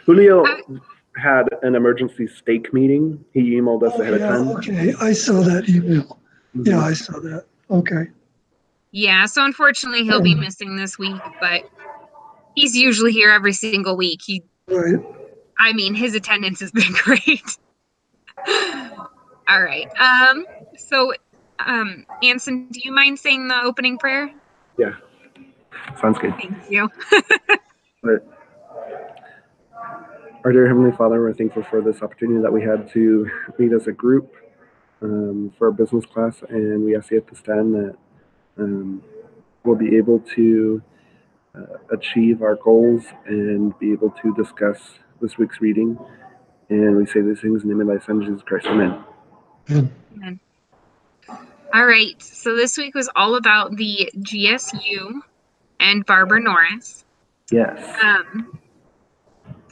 Julio had an emergency stake meeting. He emailed us ahead of time. Okay, I saw that email. Mhm. Yeah, I saw that. Okay. Yeah, so unfortunately he'll be missing this week, but he's usually here every single week. Right. I mean, his attendance has been great. All right. So, Anson, do you mind saying the opening prayer? Yeah, sounds good. Thank you. But our dear Heavenly Father, we're thankful for this opportunity that we had to meet as a group for a business class, and we ask you at this time that we'll be able to achieve our goals and be able to discuss this week's reading. And we say these things in the name of thy Son, Jesus Christ. Amen. Amen. All right. So this week was all about the GSU and Barbara Norris. Yes.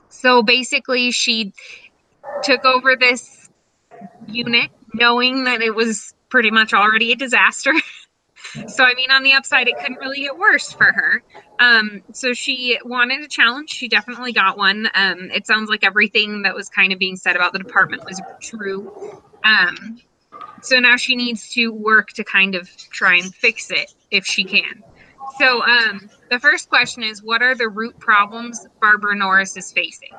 So basically, she took over this unit knowing that it was pretty much already a disaster. So, I mean, on the upside, it couldn't really get worse for her. So she wanted a challenge. She definitely got one. It sounds like everything that was kind of being said about the department was true. So now she needs to work to kind of try and fix it if she can. So the first question is, what are the root problems Barbara Norris is facing?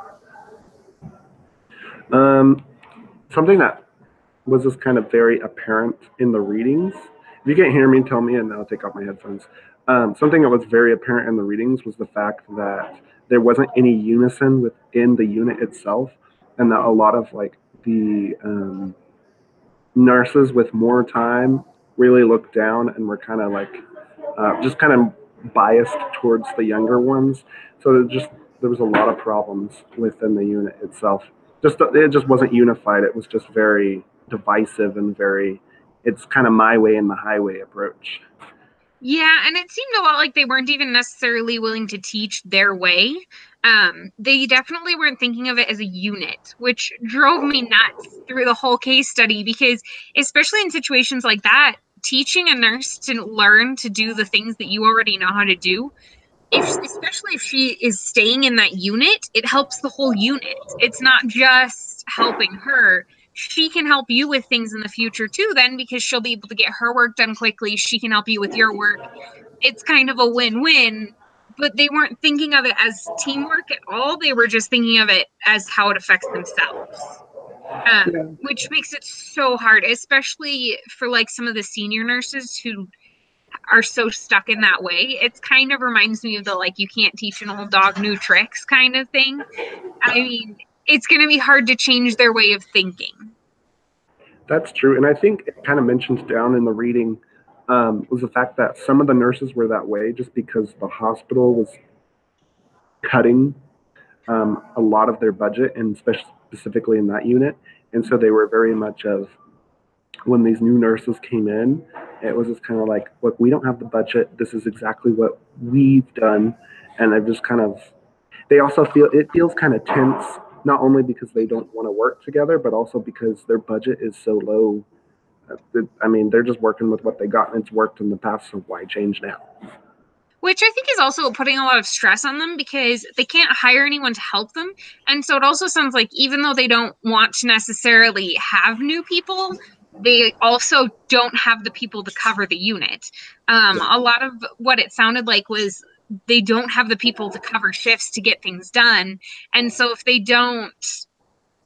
Something that was just kind of very apparent in the readings. If you can't hear me, tell me, and I'll take off my headphones. Something that was very apparent in the readings was the fact that there wasn't any unison within the unit itself, and that a lot of like the nurses with more time really looked down and were kind of like just kind of biased towards the younger ones. So there was a lot of problems within the unit itself. It just wasn't unified. It was just very divisive and it's kind of my way and the highway approach. Yeah, and it seemed a lot like they weren't even necessarily willing to teach their way. They definitely weren't thinking of it as a unit, which drove me nuts through the whole case study because, especially in situations like that, teaching a nurse to learn to do the things that you already know how to do, especially if she is staying in that unit, it helps the whole unit. It's not just helping her. She can help you with things in the future too, then, because she'll be able to get her work done quickly. She can help you with your work. It's kind of a win-win, but they weren't thinking of it as teamwork at all. They were just thinking of it as how it affects themselves. Which makes it so hard, especially for like some of the senior nurses who are so stuck in that way. It kind of reminds me of the like, you can't teach an old dog new tricks kind of thing. I mean, it's going to be hard to change their way of thinking. That's true. And I think it kind of mentions down in the reading was the fact that some of the nurses were that way just because the hospital was cutting a lot of their budget, and specifically in that unit. And so they were very much of, when these new nurses came in, it was just kind of like, look, we don't have the budget. This is exactly what we've done. And they're just kind of, they also it feels kind of tense, not only because they don't want to work together, but also because their budget is so low. I mean, they're just working with what they got, and it's worked in the past, so why change now? Which I think is also putting a lot of stress on them because they can't hire anyone to help them. And so it also sounds like even though they don't want to necessarily have new people, they also don't have the people to cover the unit. A lot of what it sounded like was they don't have the people to cover shifts to get things done. And so if they don't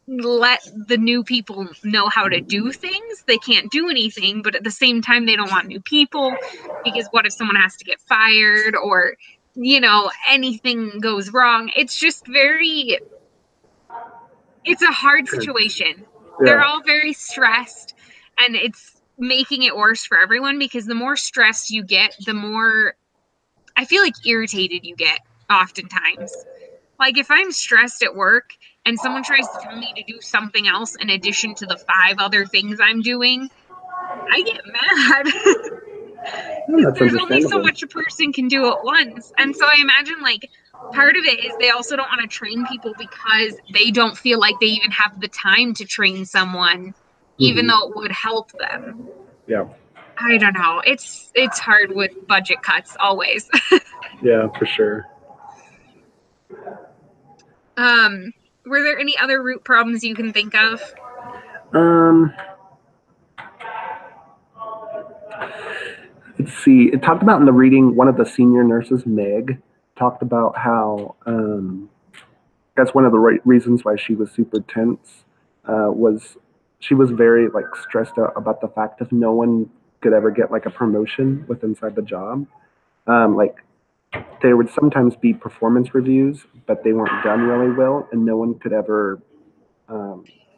let the new people know how to do things, they can't do anything. But at the same time, they don't want new people because what if someone has to get fired or, you know, anything goes wrong? It's just it's a hard situation. Yeah. They're all very stressed, and it's making it worse for everyone because the more stressed you get, the more I feel like irritated you get oftentimes. Like if I'm stressed at work and someone tries to tell me to do something else in addition to the 5 other things I'm doing, I get mad. That's There's only so understandable. much a person can do at once. And so I imagine like part of it is they also don't want to train people because they don't feel like they even have the time to train someone, even though it would help them. Yeah. I don't know. It's hard with budget cuts always. Yeah, for sure. Were there any other root problems you can think of? Let's see. It talked about in the reading, one of the senior nurses, Meg, talked about how that's one of the reasons why she was super tense. Was she was very like stressed out about the fact if no one could ever get like a promotion with inside the job. Like there would sometimes be performance reviews, but they weren't done really well, and no one could ever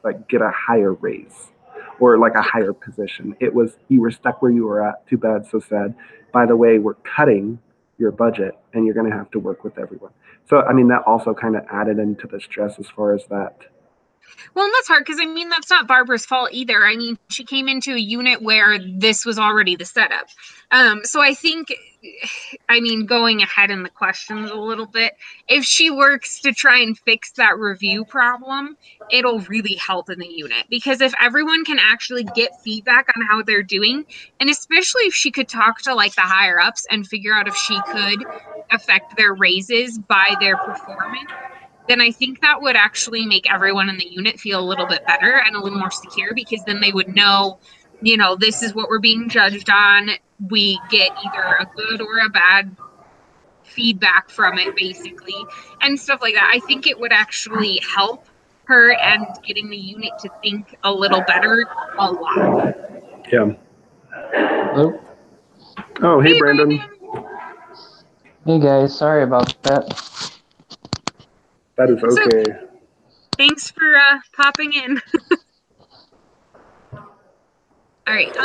like get a higher raise or like a higher position. It was you were stuck where you were at. Too bad, so sad. By the way, we're cutting your budget, and you're going to have to work with everyone. So I mean that also kind of added into the stress as far as that. Well, and that's hard because I mean that's not Barbara's fault either. I mean, she came into a unit where this was already the setup. So I think, I mean, going ahead in the questions a little bit, if she works to try and fix that review problem, it'll really help in the unit because if everyone can actually get feedback on how they're doing, and especially if she could talk to like the higher ups and figure out if she could affect their raises by their performance, then I think that would actually make everyone in the unit feel a little bit better and a little more secure because then they would know, you know, this is what we're being judged on. We get either a good or a bad feedback from it, basically, and stuff like that. I think it would actually help her and getting the unit to think a little better a lot. Yeah. Hello? Oh, hey, Brandon. Hey guys, sorry about that. That is okay. So, thanks for popping in. All right.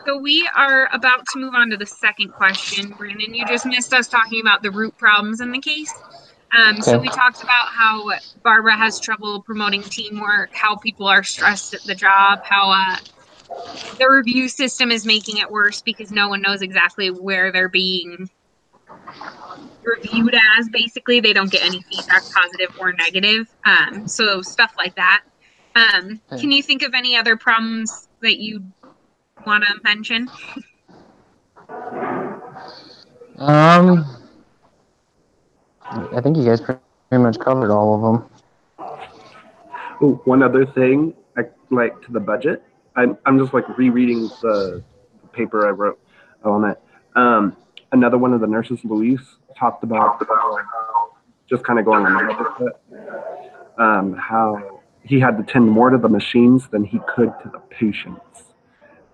So we are about to move on to the second question. Brandon, you just missed us talking about the root problems in the case. So we talked about how Barbara has trouble promoting teamwork, how people are stressed at the job, how the review system is making it worse because no one knows exactly where they're being reviewed as. Basically, they don't get any feedback, positive or negative. So stuff like that. Can you think of any other problems that you want to mention? I think you guys pretty much covered all of them. Oh, one other thing, like to the budget. I'm just like rereading the paper I wrote on it. Another one of the nurses, Luis, talked about just kind of going on a little bit, how he had to tend more to the machines than he could to the patients.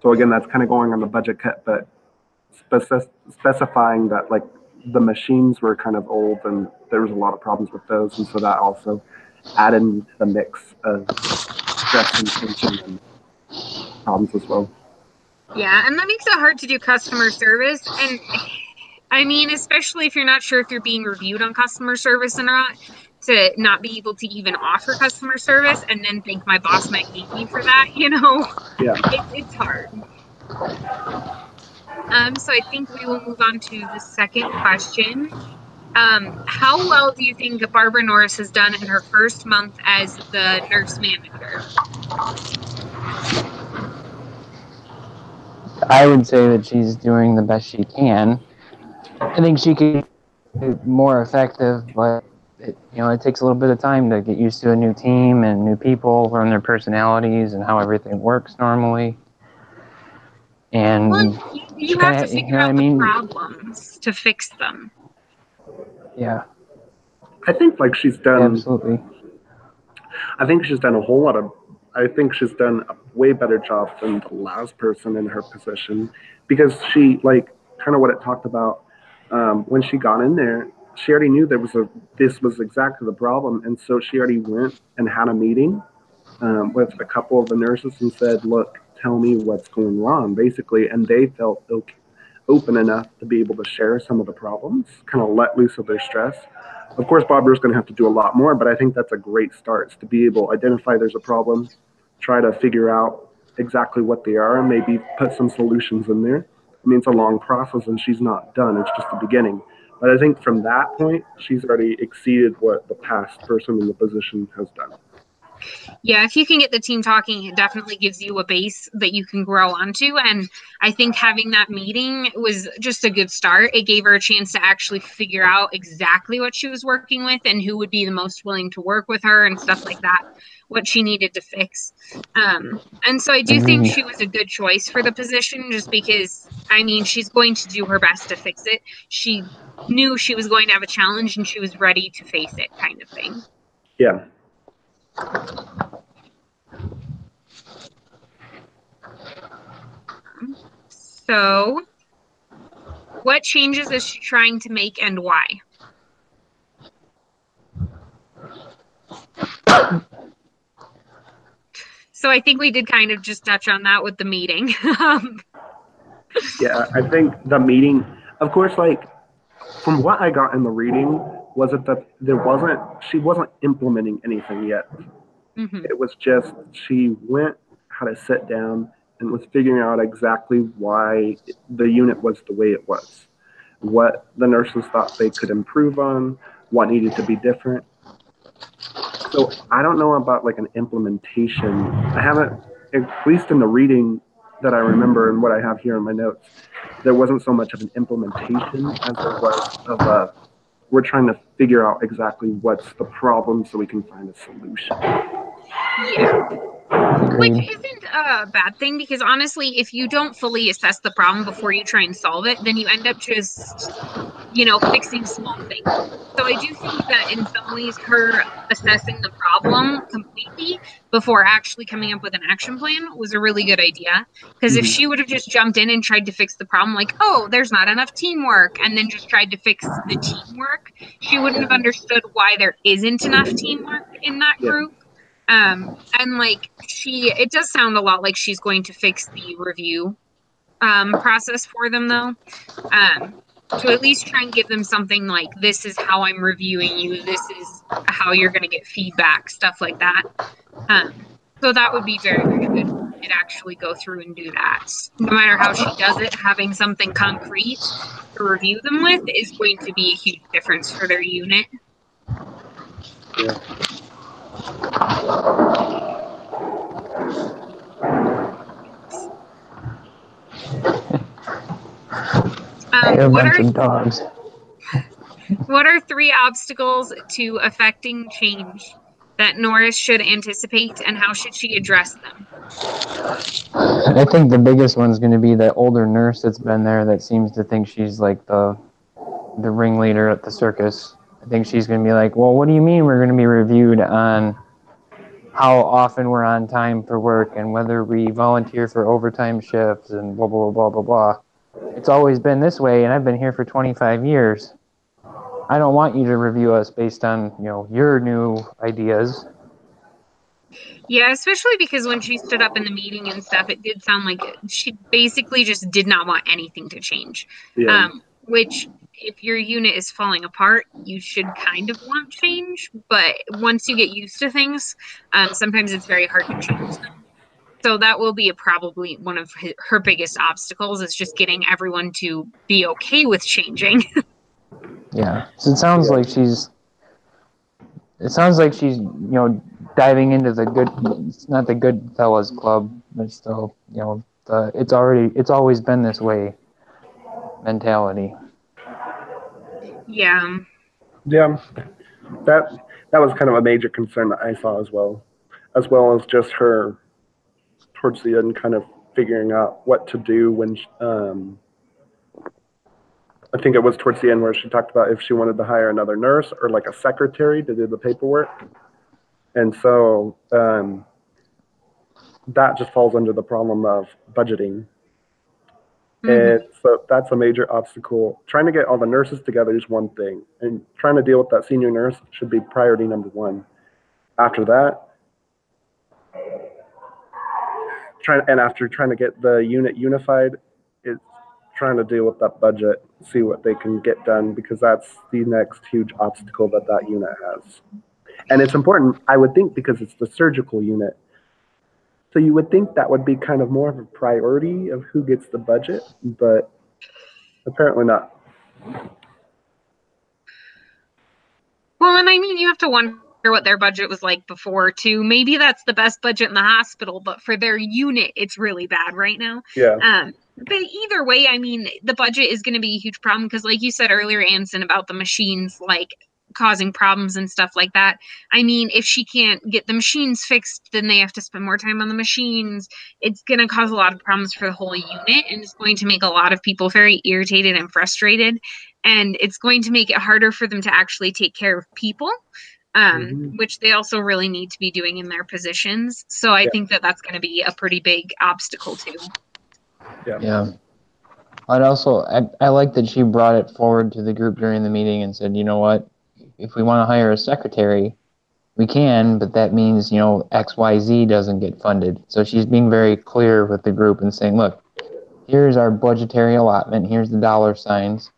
So again, that's kind of going on the budget cut, but specifying that like the machines were kind of old and there was a lot of problems with those, and so that also added to the mix of stress and tension and problems as well. Yeah, and that makes it hard to do customer service. And I mean, especially if you're not sure if you're being reviewed on customer service or not, to not be able to even offer customer service and then think my boss might hate me for that, you know? Yeah. It's hard. So I think we will move on to the second question. How well do you think Barbara Norris has done in her first month as the nurse manager? I would say that she's doing the best she can. I think she could be more effective, but it takes a little bit of time to get used to a new team and new people, learn their personalities and how everything works normally. And well, you have to figure out the problems to fix them. Yeah. I think like she's done. Absolutely. I think she's done a whole lot of. I think she's done a way better job than the last person in her position, because she like kind of what it talked about when she got in there. She already knew this was exactly the problem, and so she already went and had a meeting with a couple of the nurses and said, "Look, tell me what's going wrong," basically, and they felt open enough to be able to share some of the problems, kind of let loose of their stress. Of course, Barbara's going to have to do a lot more, but I think that's a great start, to be able to identify there's a problem, try to figure out exactly what they are, and maybe put some solutions in there. I mean, it's a long process, and she's not done. It's just the beginning. But I think from that point, she's already exceeded what the past person in the position has done. Yeah, if you can get the team talking, it definitely gives you a base that you can grow onto. And I think having that meeting was just a good start. It gave her a chance to actually figure out exactly what she was working with and who would be the most willing to work with her and stuff like that, what she needed to fix. And so I do think Agreed. she was a good choice for the position just because, I mean, she's going to do her best to fix it. She knew she was going to have a challenge and she was ready to face it, kind of thing. Yeah. So, what changes is she trying to make and why? So I think we did kind of just touch on that with the meeting. Yeah, I think the meeting, of course, like from what I got in the reading, was it that she wasn't implementing anything yet. Mhm. It was just she had to sit down and was figuring out exactly why the unit was the way it was, what the nurses thought they could improve on, what needed to be different. So I don't know about like an implementation. I haven't, at least in the reading that I remember and what I have here in my notes, there wasn't so much of an implementation as there was of a, we're trying to figure out exactly what's the problem so we can find a solution. Yeah. Which Agreed. isn't a bad thing because honestly, if you don't fully assess the problem before you try and solve it, then you end up just, fixing small things. So I do think that in some ways, her assessing the problem completely before actually coming up with an action plan was a really good idea. Because if Mhm. she would have just jumped in and tried to fix the problem, like, oh, there's not enough teamwork, and then just tried to fix the teamwork, she wouldn't have understood why there isn't enough teamwork in that Yeah. group. And like it does sound a lot like she's going to fix the review process for them though. To at least try and give them something like this is how I'm reviewing you, this is how you're going to get feedback, stuff like that. So that would be very, very good to actually go through and do that. No matter how she does it, having something concrete to review them with is going to be a huge difference for their unit. Yeah. They're a What bunch are of dogs. What are 3 obstacles to affecting change that Norris should anticipate, and how should she address them? I think the biggest one's going to be that older nurse that's been there that seems to think she's like the ringleader at the circus. I think she's going to be like, well, what do you mean we're going to be reviewed on how often we're on time for work and whether we volunteer for overtime shifts and blah, blah, blah, blah, blah. It's always been this way, and I've been here for 25 years. I don't want you to review us based on, your new ideas. Yeah, especially because when she stood up in the meeting and stuff, it did sound like she basically just did not want anything to change. Yeah. Which, if your unit is falling apart, you should kind of want change. But once you get used to things, sometimes it's very hard to change them. So that will be probably one of her biggest obstacles is just getting everyone to be okay with changing. Yeah. So it sounds like she's diving into the good, it's not the good fellas club, but still, it's always been this way mentality. Yeah. Yeah. That was kind of a major concern that I saw as well as just her towards the end kind of figuring out what to do when I think it was towards the end where she talked about if she wanted to hire another nurse or like a secretary to do the paperwork. And so that just falls under the problem of budgeting. And so that's a major obstacle. Trying to get all the nurses together is one thing, and trying to deal with that senior nurse should be priority number one. After that, after trying to get the unit unified, it's trying to deal with that budget, see what they can get done, because that's the next huge obstacle that unit has. And it's important, I would think, because it's the surgical unit. So you would think that would be kind of more of a priority of who gets the budget, but apparently not. Well, and I mean, you have to wonder what their budget was like before too. Maybe that's the best budget in the hospital, but for their unit, it's really bad right now. Yeah. But either way, I mean, the budget is going to be a huge problem because, like you said earlier, Anson, about the machines like causing problems and stuff like that. I mean, if she can't get the machines fixed, then they have to spend more time on the machines. It's going to cause a lot of problems for the whole unit, and it's going to make a lot of people very irritated and frustrated. And it's going to make it harder for them to actually take care of people, which they also really need to be doing in their positions. So I think that that's going to be a pretty big obstacle too. Yeah. I like that she brought it forward to the group during the meeting and said, you know what, if we want to hire a secretary, we can, but that means, XYZ doesn't get funded. So she's being very clear with the group and saying, look, here's our budgetary allotment, here's the dollar signs.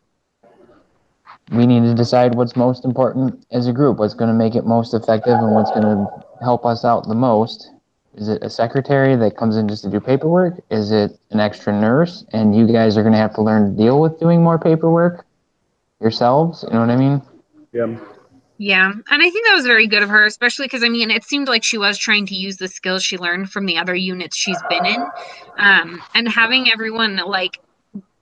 We need to decide what's most important as a group, what's going to make it most effective and what's going to help us out the most. Is it a secretary that comes in just to do paperwork? Is it an extra nurse? And you guys are going to have to learn to deal with doing more paperwork yourselves. You know what I mean? Yeah. Yeah. And I think that was very good of her, especially because, I mean, it seemed like she was trying to use the skills she learned from the other units she's been in. And having everyone like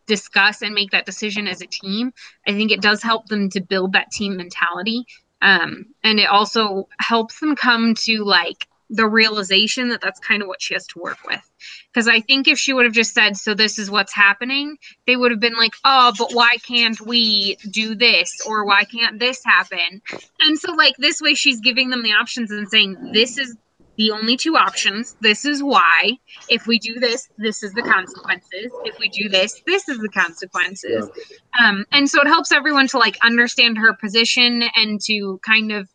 discuss and make that decision as a team, I think it does help them to build that team mentality. And it also helps them come to like the realization that that's kind of what she has to work with. Because I think if she would have just said, so this is what's happening, they would have been like, oh, but why can't we do this? Or why can't this happen? And so like this way she's giving them the options and saying, this is the only two options. This is why. If we do this, this is the consequences. If we do this, this is the consequences. And so it helps everyone to like understand her position and to kind of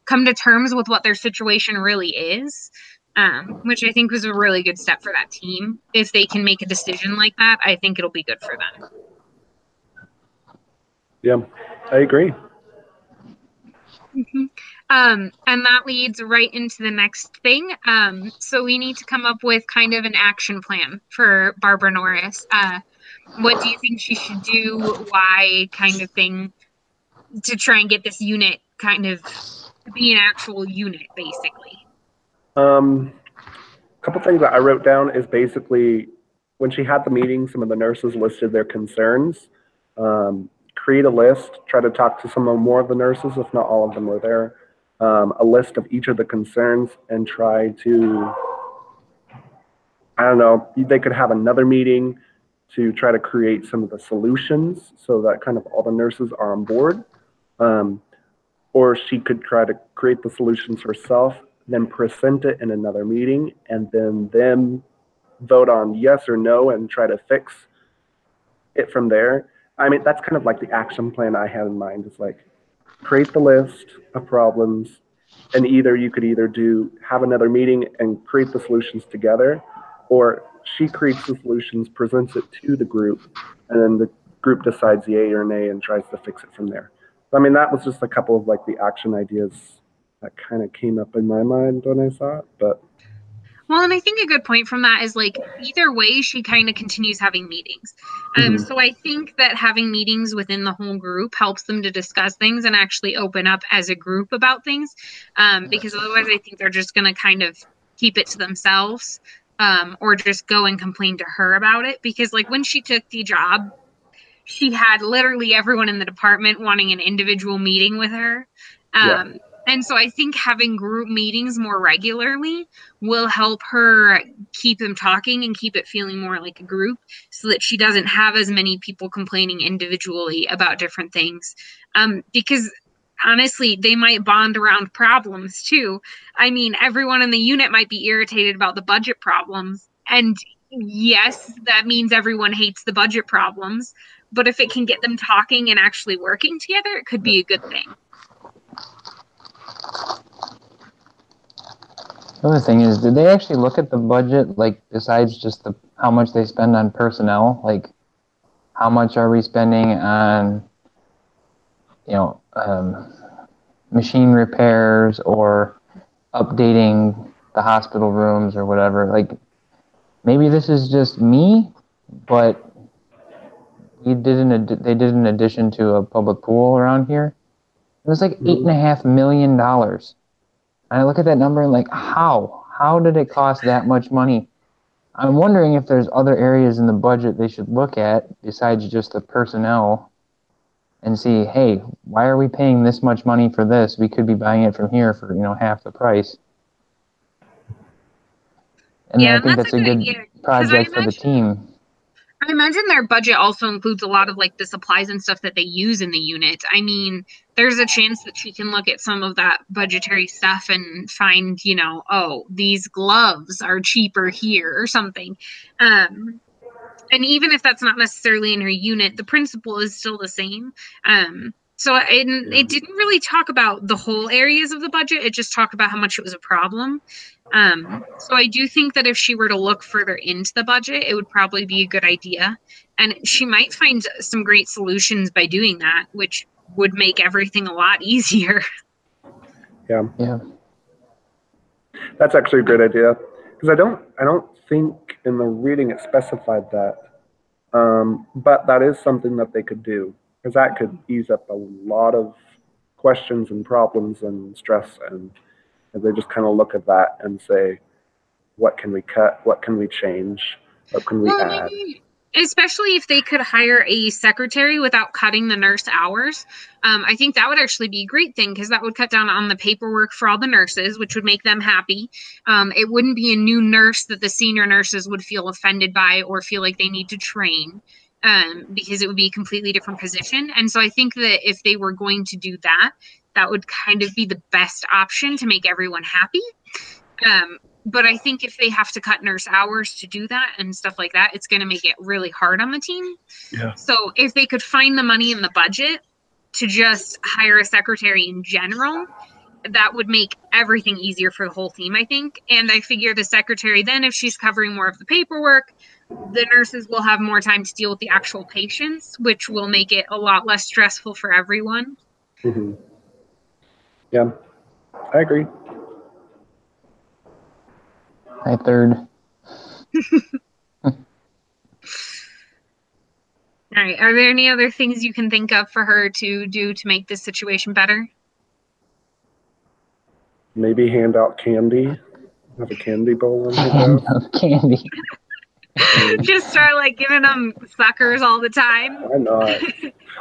come to terms with what their situation really is, which I think was a really good step for that team. If they can make a decision like that, I think it'll be good for them. Yeah, I agree. And that leads right into the next thing. So we need to come up with kind of an action plan for Barbara Norris. What do you think she should do? Why, kind of thing, to try and get this unit kind of to be an actual unit, basically. A couple things that I wrote down is basically when she had the meeting, some of the nurses listed their concerns. Create a list, try to talk to some more of the nurses, if not all of them were there. A list of each of the concerns and try to, I don't know, they could have another meeting to try to create some of the solutions so that kind of all the nurses are on board. Or she could try to create the solutions herself, then present it in another meeting, and then them vote on yes or no and try to fix it from there. I mean, that's kind of like the action plan I had in mind. It's like create the list of problems, and you could either have another meeting and create the solutions together, or she creates the solutions, presents it to the group, and then the group decides yay or nay and tries to fix it from there. I mean, that was just a couple of like the action ideas that kind of came up in my mind when I saw it. But well, and I think a good point from that is like either way, she kind of continues having meetings. So I think that having meetings within the whole group helps them to discuss things and actually open up as a group about things. Because otherwise, I think they're just going to kind of keep it to themselves, or just go and complain to her about it. Because like when she took the job, she had literally everyone in the department wanting an individual meeting with her. And so I think having group meetings more regularly will help her keep them talking and keep it feeling more like a group so that she doesn't have as many people complaining individually about different things. Because honestly, they might bond around problems too. I mean, everyone in the unit might be irritated about the budget problems. And yes, that means everyone hates the budget problems. But if it can get them talking and actually working together, it could be a good thing. The other thing is, did they actually look at the budget, like, besides just how much they spend on personnel? Like, how much are we spending on, machine repairs or updating the hospital rooms or whatever? Like, maybe this is just me, but they did an addition to a public pool around here. It was like $8.5 million. I look at that number and like, how did it cost that much money? I'm wondering if there's other areas in the budget they should look at besides just the personnel and see, hey, why are we paying this much money for this? We could be buying it from here for, half the price. And Yeah, I and think that's that's a a good good idea because project for the team. I imagine their budget also includes a lot of like the supplies and stuff that they use in the unit. I mean, there's a chance that she can look at some of that budgetary stuff and find, oh, these gloves are cheaper here or something. And even if that's not necessarily in her unit, the principle is still the same. It didn't really talk about the whole areas of the budget. It just talked about how much it was a problem. So I do think that if she were to look further into the budget, it would probably be a good idea. And she might find some great solutions by doing that, which would make everything a lot easier. Yeah. That's actually a great idea because I don't think in the reading it specified that, but that is something that they could do because that could ease up a lot of questions and problems and stress, and they just kind of look at that and say, what can we cut, what can we change, what can we Well, add. maybe, especially if they could hire a secretary without cutting the nurse hours. I think that would actually be a great thing because that would cut down on the paperwork for all the nurses, which would make them happy. It wouldn't be a new nurse that the senior nurses would feel offended by or feel like they need to train. Because it would be a completely different position. And so I think that if they were going to do that, that would kind of be the best option to make everyone happy. But I think if they have to cut nurse hours to do that and stuff like that, it's going to make it really hard on the team. Yeah. So if they could find the money in the budget to just hire a secretary in general, that would make everything easier for the whole team, I think. And I figure the secretary, then if she's covering more of the paperwork, the nurses will have more time to deal with the actual patients, which will make it a lot less stressful for everyone. Mm-hmm. Yeah, I agree. I third. All right. Are there any other things you can think of for her to do to make this situation better? Maybe hand out candy. Have a candy bowl in her Hand desk. of candy. Just start like giving them suckers all the time. Why not?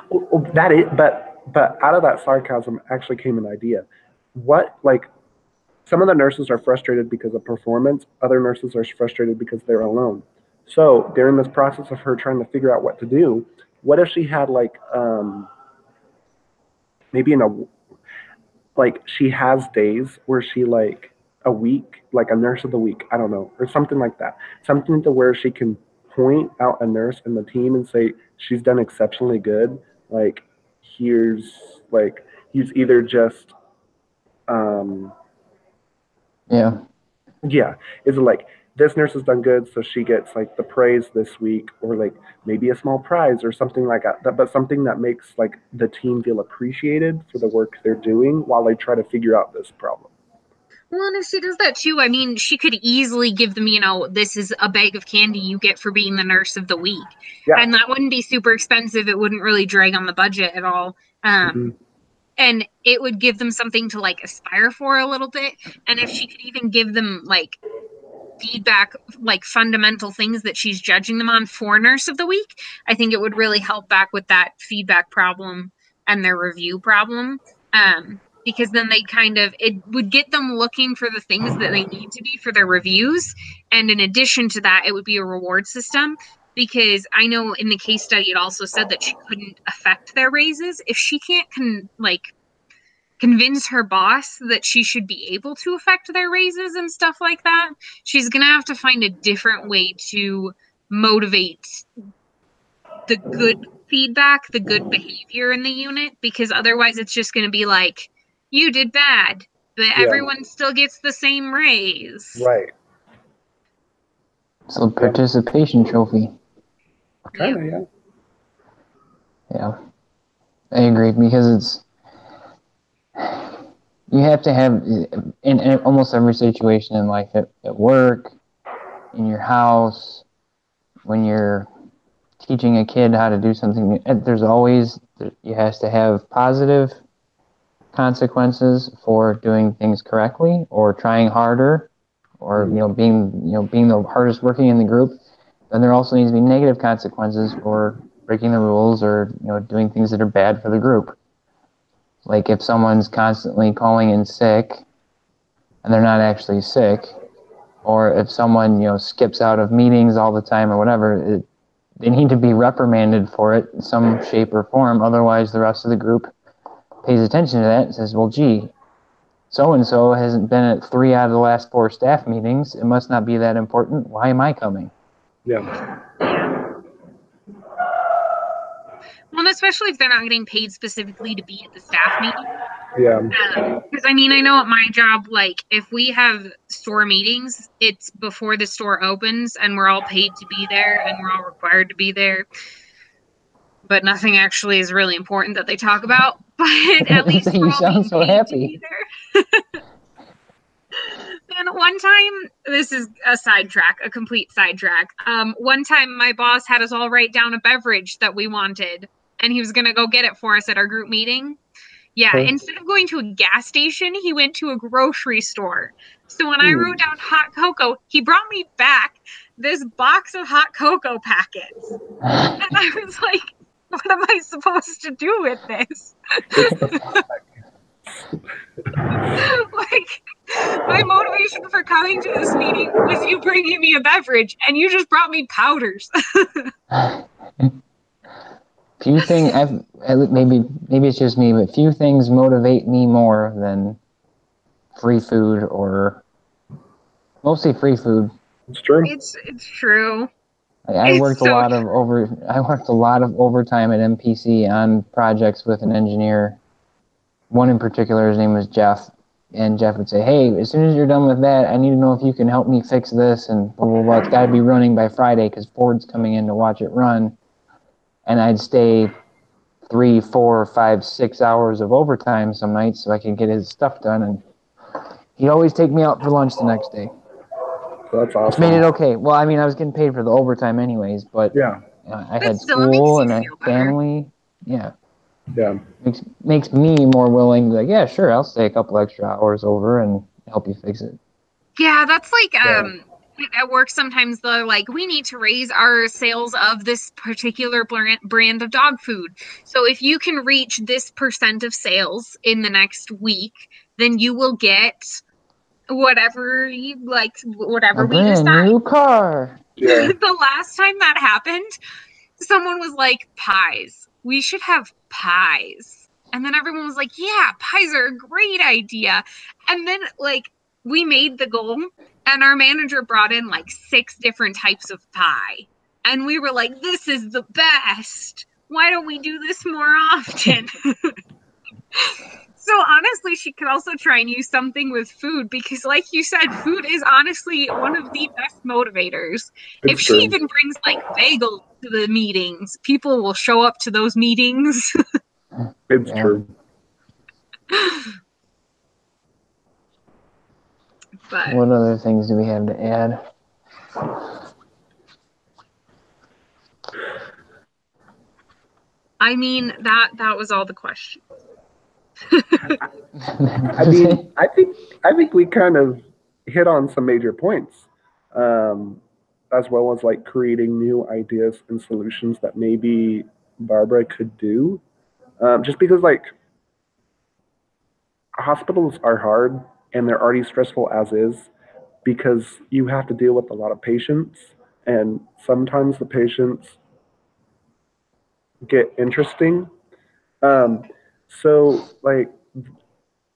Well, that is, but out of that sarcasm actually came an idea. What, like, some of the nurses are frustrated because of performance. Other nurses are frustrated because they're alone. So during this process of her trying to figure out what to do, what if she had like maybe she has days where she like a week, like a nurse of the week, I don't know, or something like that. Something to where she can point out a nurse in the team and say she's done exceptionally good. Like here's like he's either just Yeah. is it like this nurse has done good, so she gets like the praise this week, or like maybe a small prize or something like that, but something that makes like the team feel appreciated for the work they're doing while they try to figure out this problem. Well, and if she does that too, I mean, she could easily give them, this is a bag of candy you get for being the nurse of the week. Yeah. And that wouldn't be super expensive. It wouldn't really drag on the budget at all. Mm-hmm. And it would give them something to like aspire for a little bit. And if she could even give them like feedback, like fundamental things that she's judging them on for nurse of the week, I think it would really help back with that feedback problem and their review problem. Because then it would get them looking for the things that they need to be for their reviews. And in addition to that, it would be a reward system. Because I know in the case study, it also said that she couldn't affect their raises. If she can't convince her boss that she should be able to affect their raises and stuff like that, she's going to have to find a different way to motivate the good feedback, the good behavior in the unit, because otherwise it's just going to be like, you did bad, but everyone still gets the same raise. Right. So participation trophy. Kind of, yeah. Yeah. I agree because you have to have in almost every situation in life, at work, in your house, when you're teaching a kid how to do something, you has to have positive consequences for doing things correctly or trying harder or being the hardest working in the group, then there also needs to be negative consequences for breaking the rules or doing things that are bad for the group. Like if someone's constantly calling in sick and they're not actually sick, or if someone skips out of meetings all the time or whatever, they need to be reprimanded for it in some shape or form. Otherwise, the rest of the group pays attention to that and says, well, gee, so-and-so hasn't been at 3 out of the last 4 staff meetings. It must not be that important. Why am I coming? Yeah. Well, and especially if they're not getting paid specifically to be at the staff meeting. Yeah. Because I know at my job, like if we have store meetings, it's before the store opens and we're all paid to be there and we're all required to be there. But nothing actually is really important that they talk about. But at least we're You all sound being so paid happy. to be there. And one time, this is a complete sidetrack. One time my boss had us all write down a beverage that we wanted, and he was going to go get it for us at our group meeting. Yeah, instead of going to a gas station, he went to a grocery store. So when I wrote down hot cocoa, he brought me back this box of hot cocoa packets. And I was like, what am I supposed to do with this? Like, my motivation for coming to this meeting was you bringing me a beverage, and you just brought me powders. Few things, maybe it's just me, but few things motivate me more than free food, or mostly free food. It's true. It's true. I worked a lot of overtime at MPC on projects with an engineer. One in particular, his name was Jeff, and Jeff would say, "Hey, as soon as you're done with that, I need to know if you can help me fix this, and blah, blah, blah. It's got to be running by Friday because Ford's coming in to watch it run." And I'd stay 3, 4, 5, 6 hours of overtime some nights so I could get his stuff done, and he'd always take me out for lunch the next day. That's awesome. Which made it okay. Well, I was getting paid for the overtime anyways, but yeah, I had school and I had family. Yeah. Yeah. Makes me more willing to be like, yeah, sure, I'll stay a couple extra hours over and help you fix it. Yeah, that's like at work sometimes they're like, we need to raise our sales of this particular brand of dog food. So if you can reach this % of sales in the next week, then you will get whatever you like, whatever we decide. A brand new car. Yeah. The last time that happened, someone was like, pies. We should have pies. And then everyone was like, yeah, pies are a great idea. And then like we made the goal and our manager brought in like 6 different types of pie. And we were like, this is the best. Why don't we do this more often? So honestly, she could also try and use something with food because like you said, food is honestly one of the best motivators. If she even brings like bagels to the meetings, people will show up to those meetings. It's true. But what other things do we have to add? I mean, that was all the questions. I mean, I think we kind of hit on some major points, as well as like creating new ideas and solutions that maybe Barbara could do. Just because like hospitals are hard and they're already stressful as is, because you have to deal with a lot of patients, and sometimes the patients get interesting. So like,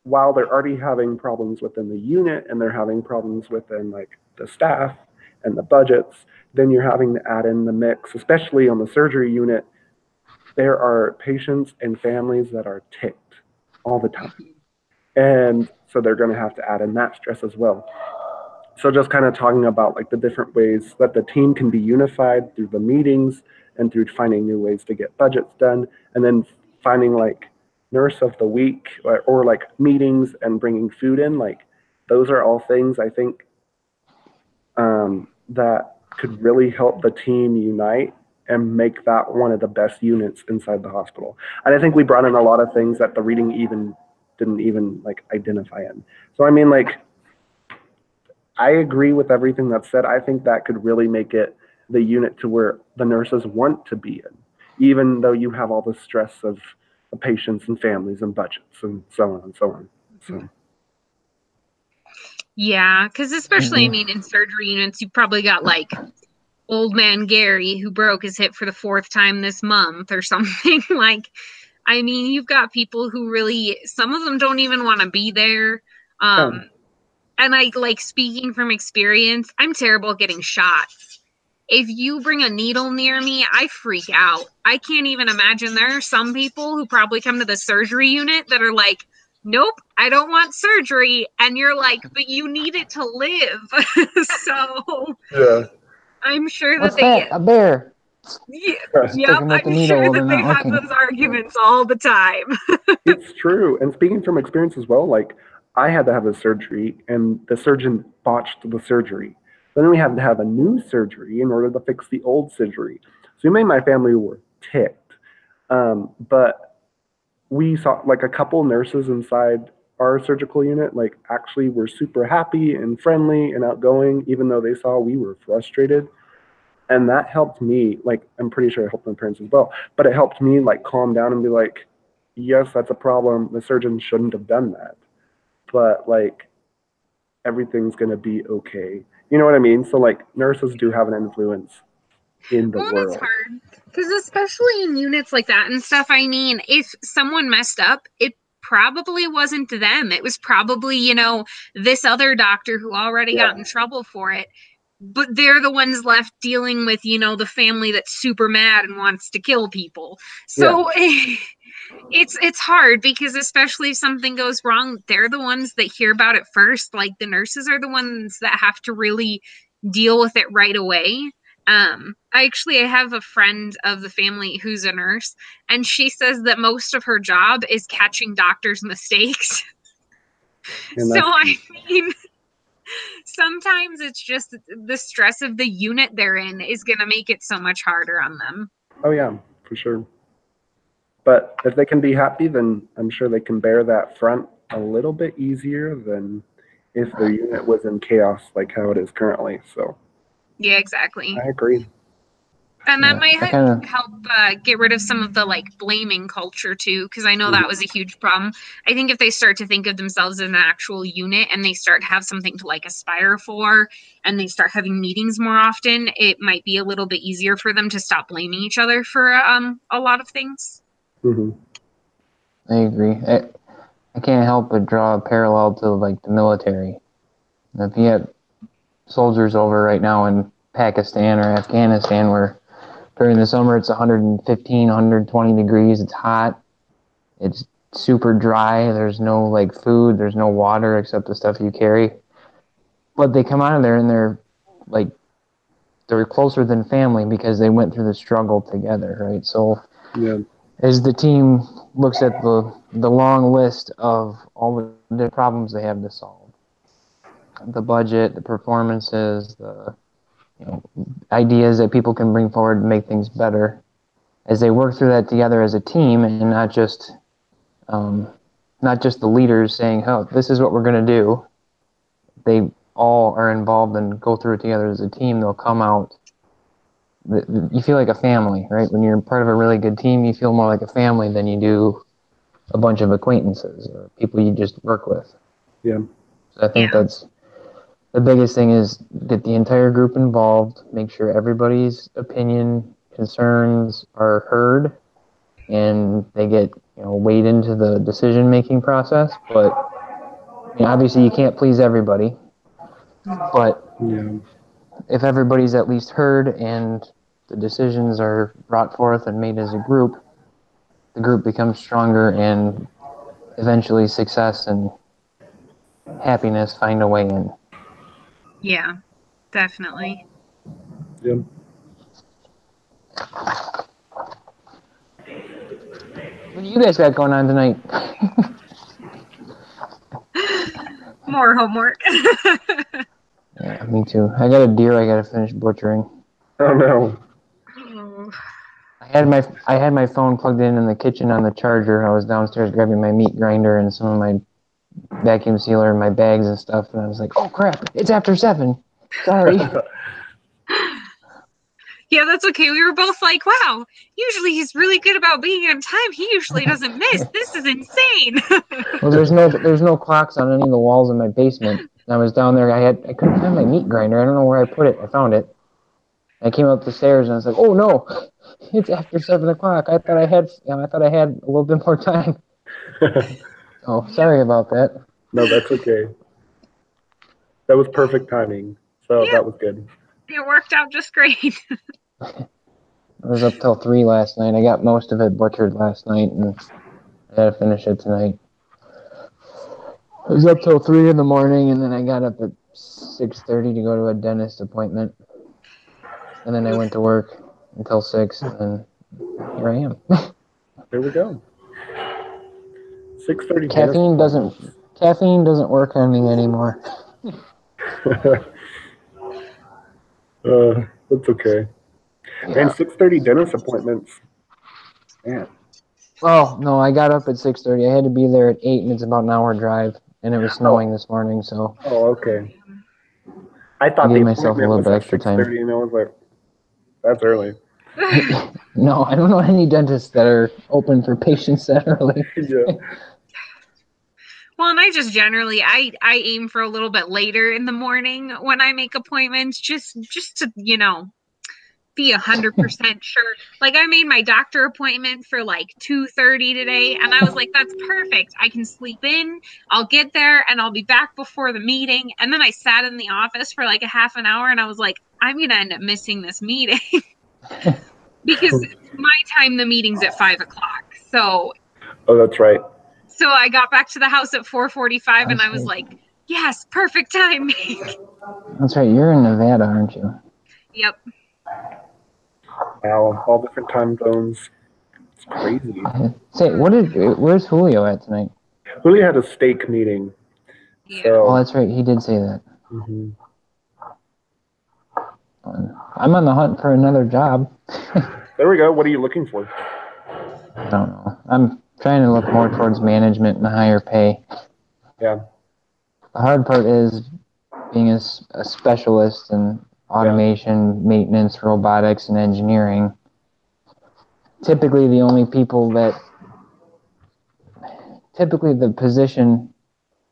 while they're already having problems within the unit and they're having problems within like the staff and the budgets, then you're having to add in the mix, especially on the surgery unit. There are patients and families that are ticked all the time. And so they're going to have to add in that stress as well. So just kind of talking about like the different ways that the team can be unified through the meetings and through finding new ways to get budgets done, and then finding like nurse of the week or like meetings and bringing food in. Like those are all things I think that could really help the team unite and make that one of the best units inside the hospital. And I think we brought in a lot of things that the reading even didn't even like identify in. So I mean, like, I agree with everything that's said. I think that could really make it the unit to where the nurses want to be in, even though you have all the stress of the patients and families and budgets and so on and so on. So Yeah, because especially, I mean, in surgery units, you probably got like old man Gary who broke his hip for the 4th time this month or something. Like, I mean, you've got people who really, some of them don't even want to be there. yeah. And I like, speaking from experience, I'm terrible at getting shots. If you bring a needle near me, I freak out. I can't even imagine. There are some people who probably come to the surgery unit that are like, nope, I don't want surgery. And you're like, but you need it to live. So Yeah. I'm sure What's that they, that? A bear. yeah, Stick yep, 'em with the I'm needle sure while that they're they not have looking. those arguments all the time. It's true. And speaking from experience as well, like I had to have a surgery and the surgeon botched the surgery. Then we had to have a new surgery in order to fix the old surgery. So me and my family were ticked. But we saw like a couple nurses inside our surgical unit, like actually were super happy and friendly and outgoing, even though they saw we were frustrated. And that helped me, like, I'm pretty sure it helped my parents as well, but it helped me like calm down and be like, yes, that's a problem. The surgeon shouldn't have done that, but like everything's going to be okay. You know what I mean? So like nurses do have an influence in the Well, and it's world. hard because especially in units like that and stuff, I mean, if someone messed up, it probably wasn't them. It was probably, this other doctor who already Yeah. got in trouble for it. But they're the ones left dealing with, the family that's super mad and wants to kill people. So it's hard because especially if something goes wrong, they're the ones that hear about it first. Like the nurses are the ones that have to really deal with it right away. I have a friend of the family who's a nurse, and she says that most of her job is catching doctors' mistakes. And So that's, I mean, sometimes it's just the stress of the unit they're in is going to make it so much harder on them. oh yeah, for sure. But if they can be happy, then I'm sure they can bear that front a little bit easier than if their unit was in chaos like how it is currently. So Yeah, exactly. I agree. And that Yeah, might I kind of. help get rid of some of the like blaming culture too, because I know Mhm. that was a huge problem. I think if they start to think of themselves as an actual unit and they start to have something to like aspire for, and they start having meetings more often, it might be a little bit easier for them to stop blaming each other for a lot of things. Mhm. I agree. I can't help but draw a parallel to like the military. If you have soldiers over right now in Pakistan or Afghanistan where during the summer it's 115, 120 degrees, it's hot, it's super dry, there's no like food, there's no water except the stuff you carry. But they come out of there and like they're closer than family because they went through the struggle together, right? So Yeah. as the team looks at the long list of all the problems they have to solve, the budget, the performances, the ideas that people can bring forward to make things better, as they work through that together as a team and not just the leaders saying, "Oh, this is what we're going to do." They all are involved and go through it together as a team. They'll come out. You feel like a family, right? When you're part of a really good team, you feel more like a family than you do a bunch of acquaintances or people you just work with. Yeah. So I think Yeah. that's the biggest thing is get the entire group involved, make sure everybody's opinion, concerns are heard, and they get weighed into the decision-making process. But obviously you can't please everybody. But Yeah. if everybody's at least heard and the decisions are brought forth and made as a group, the group becomes stronger and eventually success and happiness find a way in. Yeah, definitely. Yeah. What do you guys got going on tonight? More homework. Yeah, me too. I got a deer I got to finish butchering. Oh no. Oh. I I had my phone plugged in the kitchen on the charger. I was downstairs grabbing my meat grinder and some of my vacuum sealer and my bags and stuff, and I was like, "Oh crap! It's after 7. Sorry." Yeah, that's okay. We were both like, wow, usually he's really good about being on time. He usually doesn't miss. This is insane. Well, there's no clocks on any of the walls in my basement. And I was down there. I couldn't find my meat grinder. I don't know where I put it. I found it. I came up the stairs and I was like, "Oh no, it's after 7 o'clock. I thought I had a little bit more time." Oh, sorry about that. No, that's okay. That was perfect timing. So Yeah. that was good. It worked out just great. I was up till 3 last night. I got most of it butchered last night, and I had to finish it tonight. I was up till 3 in the morning, and then I got up at 6:30 to go to a dentist appointment. And then I went to work until 6, and here I am. There we go. 6:30. Caffeine doesn't work on me anymore. That's okay. Yeah. And 6:30 dentist appointments. Man. Oh no, I got up at 6:30. I had to be there at 8, and it's about an hour drive, and it was snowing this morning, so. Oh, okay. I thought I the gave myself a appointment little was bit at extra time. 6:30, and I was like, that's early. No, I don't know any dentists that are open for patients that early. Yeah. Well, and I just generally I aim for a little bit later in the morning when I make appointments, just to be 100% sure. Like I made my doctor appointment for like 2:30 today, and I was like, that's perfect. I can sleep in. I'll get there, and I'll be back before the meeting. And then I sat in the office for like a half an hour, and I was like, I'm gonna end up missing this meeting because my time the meeting's at 5 o'clock. So. Oh, that's right. So I got back to the house at 4:45, and I was like, yes, perfect timing. That's right. You're in Nevada, aren't you? Yep. Wow, all different time zones. It's crazy. Say, where's Julio at tonight? Julio had a stake meeting. Yeah. So, Oh, that's right. He did say that. mhm. I'm on the hunt for another job. There we go. What are you looking for? I don't know. I'm trying to look more towards management and higher pay. Yeah. The hard part is being a specialist in automation, maintenance, robotics, and engineering. Typically, the position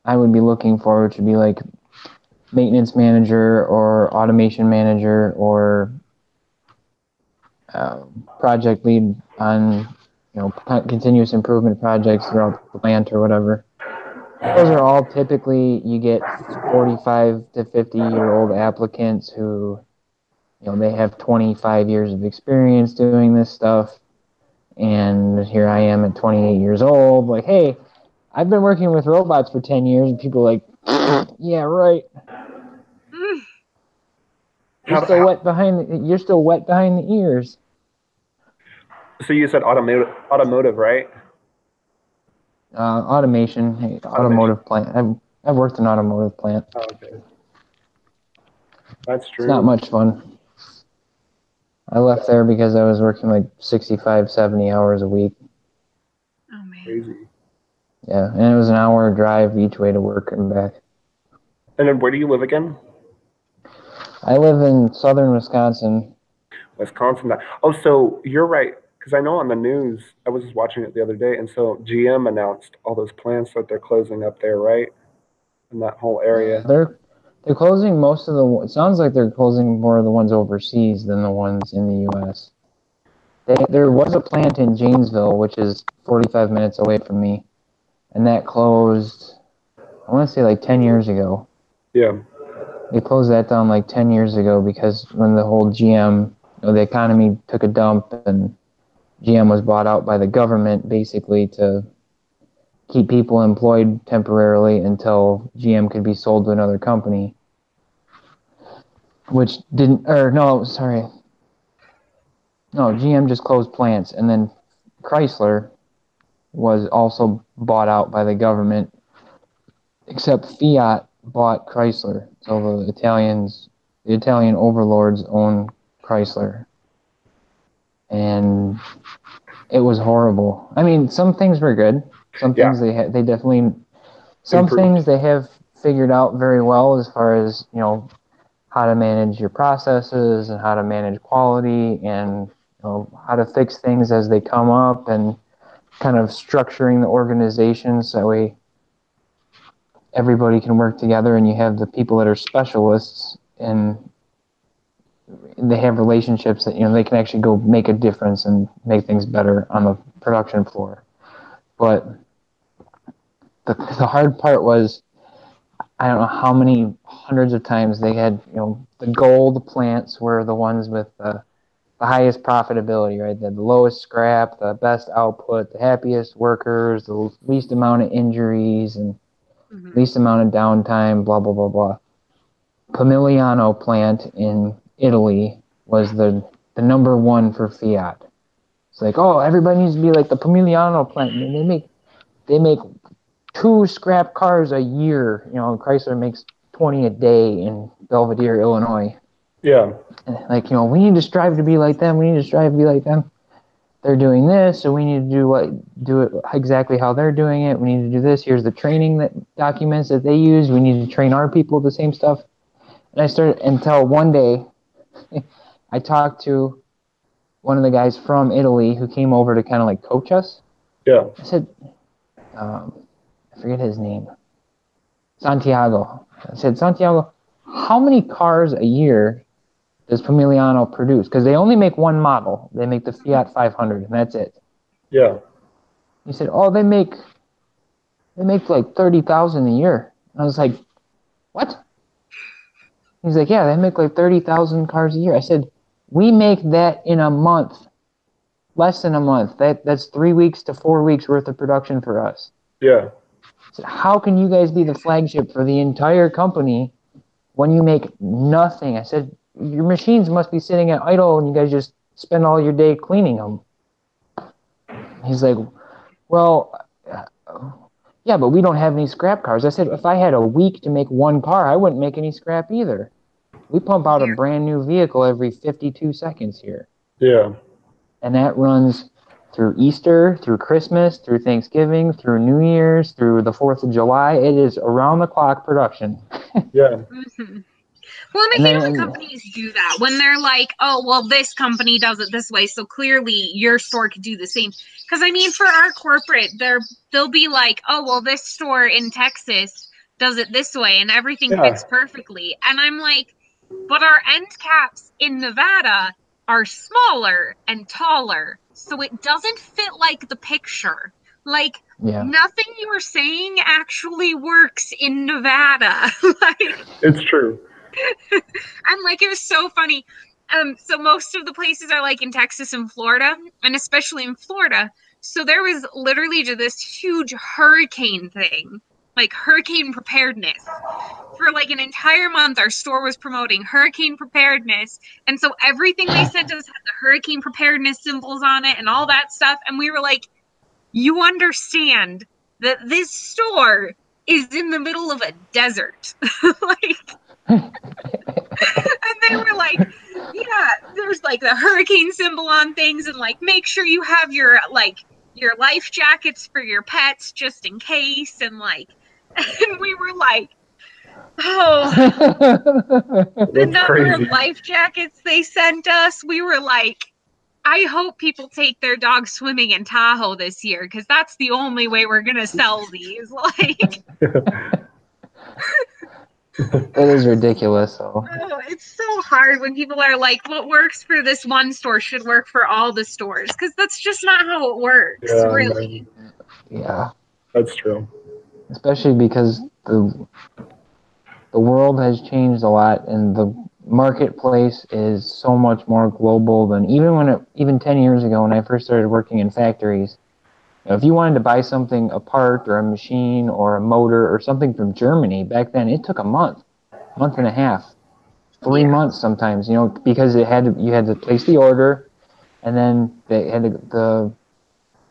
I would be looking for, which would be like maintenance manager or automation manager or project lead on continuous improvement projects throughout the plant or whatever. Those are all typically, you get 45 to 50-year-old applicants who, they have 25 years of experience doing this stuff. And here I am at 28 years old, like, hey, I've been working with robots for 10 years. And people are like, yeah, right. You're still wet behind the ears. So you said automotive, right? Automation, automotive plant. I've worked in automotive plant. Oh, okay. That's true. It's not much fun. I left there because I was working like 65, 70 hours a week. Oh, man. Crazy. Yeah, and it was an hour drive each way to work and back. And then where do you live again? I live in southern Wisconsin. Wisconsin. Oh, so you're right. Because I know on the news, I was just watching it the other day, and so GM announced all those plants that they're closing up there, right? In that whole area. They're closing most of it sounds like they're closing more of the ones overseas than the ones in the U.S. There was a plant in Janesville, which is 45 minutes away from me, and that closed, I want to say like 10 years ago. Yeah. They closed that down like 10 years ago because when the whole GM, the economy took a dump and GM was bought out by the government basically to keep people employed temporarily until GM could be sold to another company. Which didn't, or no, sorry. No, GM just closed plants, and then Chrysler was also bought out by the government, except Fiat bought Chrysler. So the Italian overlords own Chrysler. and it was horrible. I mean, some things were good. Some things they definitely, some Improved. things they have figured out very well as far as, you know, how to manage your processes and how to manage quality and, you know, how to fix things as they come up and kind of structuring the organization so that way everybody can work together and you have the people that are specialists and they have relationships that, you know, they can actually go make a difference and make things better on the production floor. But the hard part was, I don't know how many hundreds of times they had, you know, the gold plants were the ones with the highest profitability, right? The lowest scrap, the best output, the happiest workers, the least amount of injuries and least amount of downtime, blah, blah, blah, blah. Pomigliano plant in Italy was the number one for Fiat. It's like, oh, everybody needs to be like the Pomigliano plant. And they make 2 scrap cars a year. You know, Chrysler makes 20 a day in Belvedere, Illinois. Yeah. Like, you know, we need to strive to be like them. We need to strive to be like them. They're doing this, so we need to do it exactly how they're doing it. We need to do this. Here's the training that documents that they use. We need to train our people the same stuff. And I started until one day I talked to one of the guys from Italy who came over to kind of like coach us. Yeah. I said, I forget his name, Santiago. I said, Santiago, how many cars a year does Pomigliano produce? Because they only make one model. They make the Fiat 500, and that's it. Yeah. He said, oh, they make like 30,000 a year. And I was like, what? He's like, yeah, they make like 30,000 cars a year. I said, we make that in a month, less than a month. That's 3 weeks to 4 weeks worth of production for us. Yeah. I said, how can you guys be the flagship for the entire company when you make nothing? I said, your machines must be sitting at idle and you guys just spend all your day cleaning them. He's like, well, yeah, but we don't have any scrap cars. I said, if I had a week to make one car, I wouldn't make any scrap either. We pump out a brand new vehicle every 52 seconds here. Yeah. And that runs through Easter, through Christmas, through Thanksgiving, through New Year's, through the 4th of July. It is around-the-clock production. Yeah. Well, and I hate when companies do that. When they're like, oh, well, this company does it this way, so clearly your store could do the same. Because, I mean, for our corporate, they'll be like, oh, well, this store in Texas does it this way, and everything fits perfectly. And I'm like, but our end caps in Nevada are smaller and taller, so it doesn't fit like the picture. Like, nothing you were saying actually works in Nevada. Like, it's true. And like, it was so funny. So most of the places are like in Texas and Florida, and especially in Florida. So there was literally just this huge hurricane thing, like hurricane preparedness. For like an entire month, our store was promoting hurricane preparedness. And so everything they sent us had the hurricane preparedness symbols on it and all that stuff. And we were like, you understand that this store is in the middle of a desert. Like, and they were like, yeah, there's like the hurricane symbol on things, and like, make sure you have your life jackets for your pets just in case. And like, and we were like, oh, the number of life jackets they sent us, we were like, I hope people take their dogs swimming in Tahoe this year, because that's the only way we're gonna sell these. Like, that is ridiculous. So. Oh, it's so hard when people are like, what works for this one store should work for all the stores, because that's just not how it works, really. Yeah, that's true. Especially because the world has changed a lot, and the marketplace is so much more global than even 10 years ago when I first started working in factories. You know, if you wanted to buy something, a part or a machine or a motor or something from Germany back then, it took a month and a half, 3 months sometimes. You know, because you had to place the order, and then the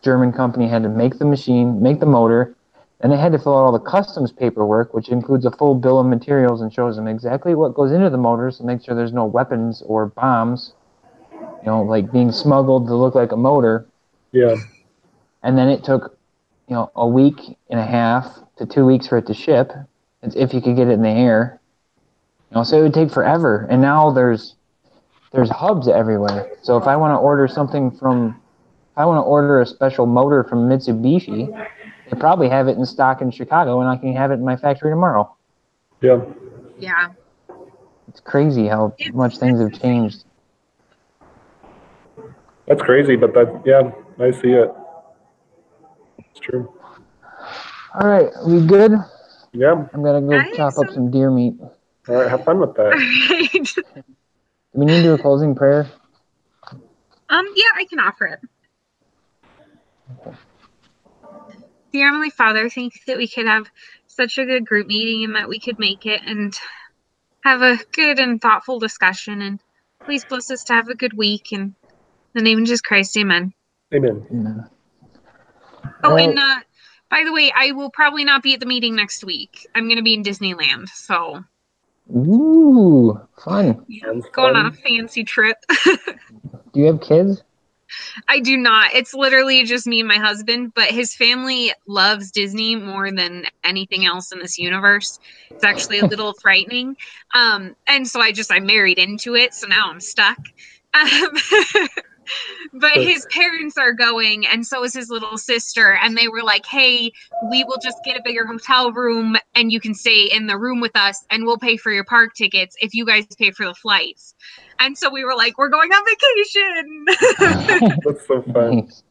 German company had to make the machine, make the motor, and they had to fill out all the customs paperwork, which includes a full bill of materials and shows them exactly what goes into the motors to make sure there's no weapons or bombs you know, like being smuggled to look like a motor. Yeah. And then it took, you know, a week and a half to 2 weeks for it to ship, if you could get it in the air. You know, so it would take forever. And now there's hubs everywhere. So if I want to order a special motor from Mitsubishi, they probably have it in stock in Chicago, and I can have it in my factory tomorrow. Yeah. Yeah. It's crazy how much things have changed. That's crazy, but yeah, I see it. It's true. All right, we good? Yeah. I'm gonna go I think chop up so. some deer meat. All right. Have fun with All that. right. Do we need to do a closing prayer? Yeah, I can offer it. Dear Heavenly Father, thank you that we could have such a good group meeting and that we could make it and have a good and thoughtful discussion. And please bless us to have a good week. In the name of Jesus Christ, amen. Amen. No. Oh, All and right. by the way, I will probably not be at the meeting next week. I'm going to be in Disneyland, so Ooh, fun. yeah, Sounds going on fun. a fancy trip. Do you have kids? I do not. It's literally just me and my husband, but his family loves Disney more than anything else in this universe. It's actually a little frightening. And so I married into it, so now I'm stuck. Um, but his parents are going, and so is his little sister, and they were like, hey, we will just get a bigger hotel room and you can stay in the room with us and we'll pay for your park tickets if you guys pay for the flights. And so we were like, we're going on vacation. That's so fun. Nice.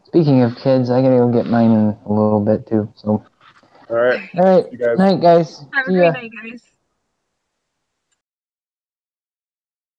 Speaking of kids, I gotta go get mine in a little bit too. So, All right. all right, You guys. night, guys. Have a See great ya. night, guys.